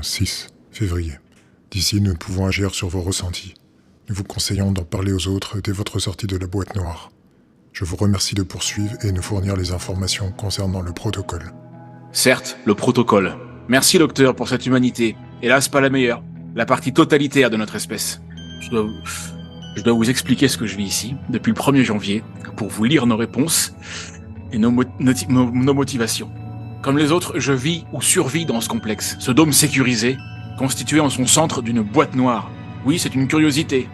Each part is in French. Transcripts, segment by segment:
2.6 février. D'ici, nous ne pouvons agir sur vos ressentis. Nous vous conseillons d'en parler aux autres dès votre sortie de la boîte noire. Je vous remercie de poursuivre et nous fournir les informations concernant le protocole. Certes, le protocole. Merci, docteur, pour cette humanité. Hélas, pas la meilleure. La partie totalitaire de notre espèce. Je dois vous expliquer ce que je vis ici, depuis le 1er janvier, pour vous lire nos réponses et nos motivations. Comme les autres, je vis ou survis dans ce complexe, ce dôme sécurisé, constitué en son centre d'une boîte noire. Oui, c'est une curiosité.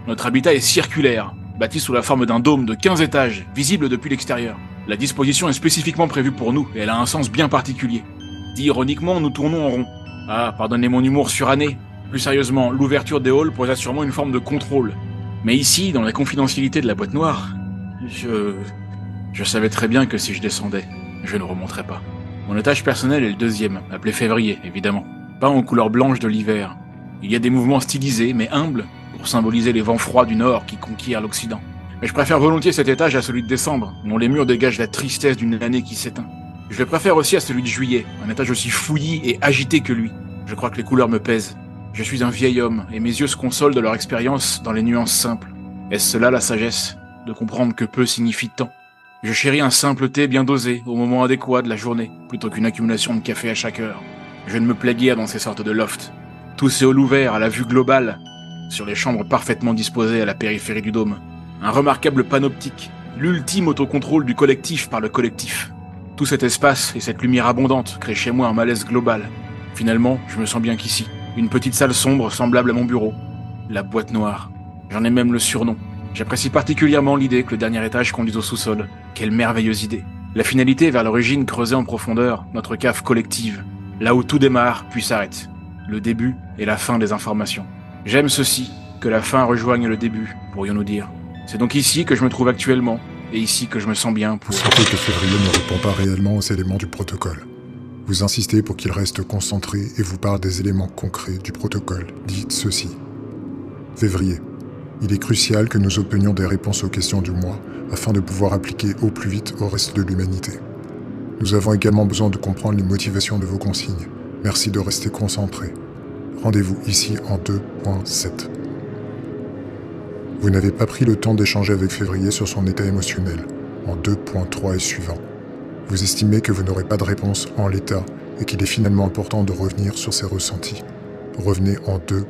Notre habitat est circulaire, bâti sous la forme d'un dôme de 15 étages, visible depuis l'extérieur. La disposition est spécifiquement prévue pour nous, et elle a un sens bien particulier. Dit ironiquement, nous tournons en rond. Ah, pardonnez mon humour suranné. Plus sérieusement, l'ouverture des halls posait sûrement une forme de contrôle. Mais ici, dans la confidentialité de la boîte noire, je savais très bien que si je descendais, je ne remonterais pas. Mon étage personnel est le 2e, appelé février, évidemment. Peint en couleur blanche de l'hiver. Il y a des mouvements stylisés, mais humbles, pour symboliser les vents froids du nord qui conquièrent l'Occident. Mais je préfère volontiers cet étage à celui de décembre, dont les murs dégagent la tristesse d'une année qui s'éteint. Je le préfère aussi à celui de juillet, un étage aussi fouillis et agité que lui. Je crois que les couleurs me pèsent. Je suis un vieil homme, et mes yeux se consolent de leur expérience dans les nuances simples. Est-ce cela la sagesse, de comprendre que peu signifie tant? Je chéris un simple thé bien dosé, au moment adéquat de la journée, plutôt qu'une accumulation de café à chaque heure. Je ne me plais guère dans ces sortes de lofts. Tous ces halls ouverts à la vue globale, sur les chambres parfaitement disposées à la périphérie du dôme. Un remarquable panoptique, l'ultime autocontrôle du collectif par le collectif. Tout cet espace et cette lumière abondante créent chez moi un malaise global. Finalement, je me sens bien qu'ici. Une petite salle sombre semblable à mon bureau. La boîte noire. J'en ai même le surnom. J'apprécie particulièrement l'idée que le dernier étage conduise au sous-sol. Quelle merveilleuse idée. La finalité est vers l'origine creusée en profondeur, notre cave collective. Là où tout démarre, puis s'arrête. Le début et la fin des informations. J'aime ceci, que la fin rejoigne le début, pourrions-nous dire. C'est donc ici que je me trouve actuellement, et ici que je me sens bien pour... Vous sentez que février ne répond pas réellement aux éléments du protocole. Vous insistez pour qu'il reste concentré et vous parle des éléments concrets du protocole. Dites ceci. Février. Il est crucial que nous obtenions des réponses aux questions du mois afin de pouvoir appliquer au plus vite au reste de l'humanité. Nous avons également besoin de comprendre les motivations de vos consignes. Merci de rester concentré. Rendez-vous ici en 2.7. Vous n'avez pas pris le temps d'échanger avec Février sur son état émotionnel, en 2.3 et suivant. Vous estimez que vous n'aurez pas de réponse en l'état et qu'il est finalement important de revenir sur ses ressentis. Revenez en 2.3.